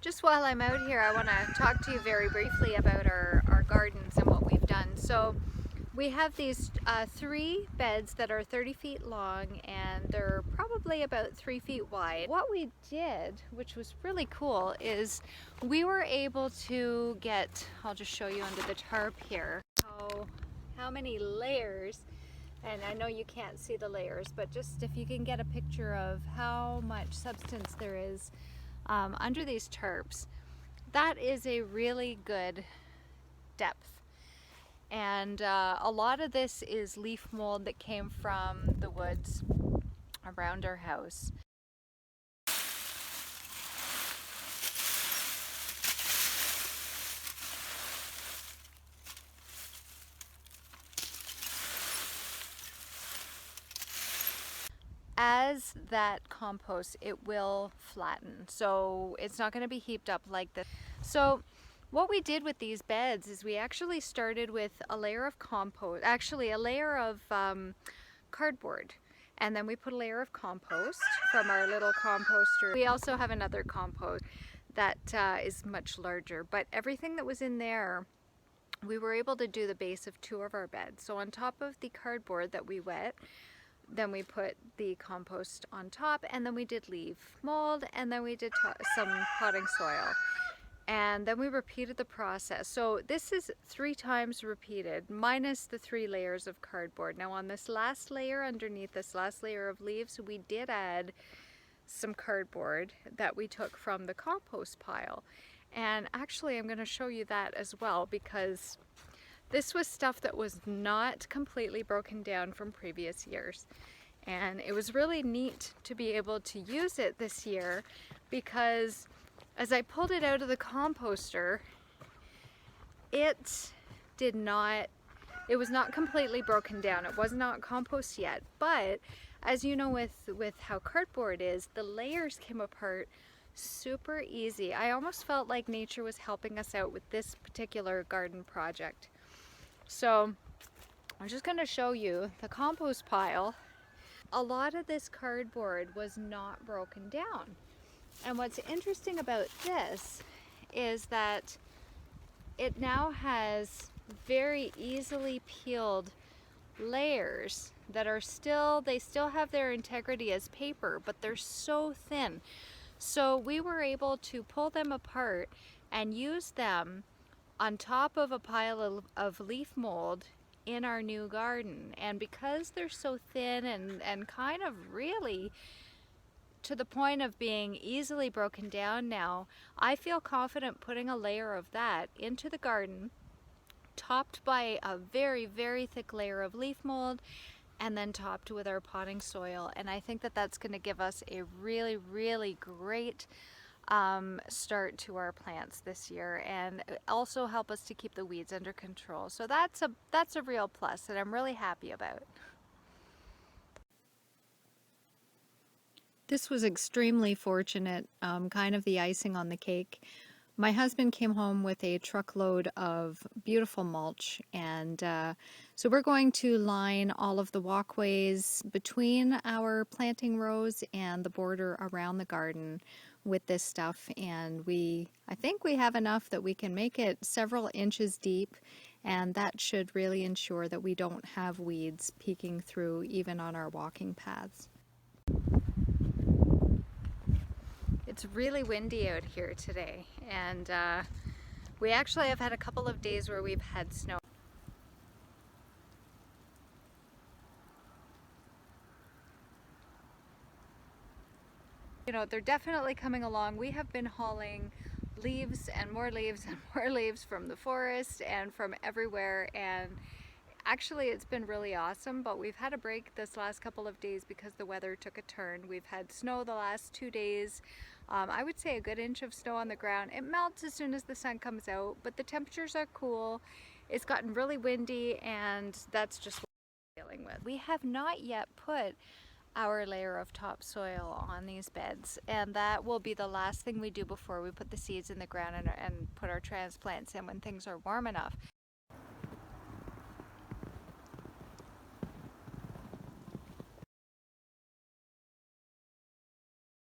Just while I'm out here, I want to talk to you very briefly about our gardens and what we've done. So we have these 3 beds that are 30 feet long and they're probably about 3 feet wide. What we did, which was really cool, is we were able to get, I'll just show you under the tarp here, how many layers, and I know you can't see the layers, but just if you can get a picture of how much substance there is under these tarps, that is a really good depth. And a lot of this is leaf mold that came from the woods around our house. As that compost, it will flatten, so it's not going to be heaped up like this. So what we did with these beds is we actually started with a layer of compost, actually a layer of cardboard, and then we put a layer of compost from our little composter. We also have another compost that is much larger, but everything that was in there, we were able to do the base of 2 of our beds. So on top of the cardboard that we wet, then we put the compost on top, and then we did leaf mold, and then we did some potting soil. And then we repeated the process. So this is 3 times repeated, minus the 3 layers of cardboard. Now on this last layer, underneath this last layer of leaves, we did add some cardboard that we took from the compost pile. And actually I'm going to show you that as well, because this was stuff that was not completely broken down from previous years. And it was really neat to be able to use it this year, because as I pulled it out of the composter, it was not completely broken down. It was not compost yet, but as you know, with how cardboard is, the layers came apart super easy. I almost felt like nature was helping us out with this particular garden project. So I'm just going to show you the compost pile. A lot of this cardboard was not broken down. And what's interesting about this is that it now has very easily peeled layers that are they still have their integrity as paper, but they're so thin. So we were able to pull them apart and use them on top of a pile of leaf mold in our new garden. And because they're so thin and kind of really to the point of being easily broken down now, I feel confident putting a layer of that into the garden, topped by a very, very thick layer of leaf mold, and then topped with our potting soil. And I think that that's going to give us a really, really great start to our plants this year, and also help us to keep the weeds under control. So that's a real plus that I'm really happy about. This was extremely fortunate, kind of the icing on the cake. My husband came home with a truckload of beautiful mulch, and so we're going to line all of the walkways between our planting rows and the border around the garden with this stuff. And I think we have enough that we can make it several inches deep, and that should really ensure that we don't have weeds peeking through even on our walking paths. It's really windy out here today, and we actually have had a couple of days where we've had snow. You know, they're definitely coming along. We have been hauling leaves and more leaves and more leaves from the forest and from everywhere, and actually it's been really awesome, but we've had a break this last couple of days because the weather took a turn. We've had snow the last 2 days. I would say a good inch of snow on the ground. It melts as soon as the sun comes out, but the temperatures are cool. It's gotten really windy, and that's just what we're dealing with. We have not yet put our layer of topsoil on these beds, and that will be the last thing we do before we put the seeds in the ground and put our transplants in when things are warm enough.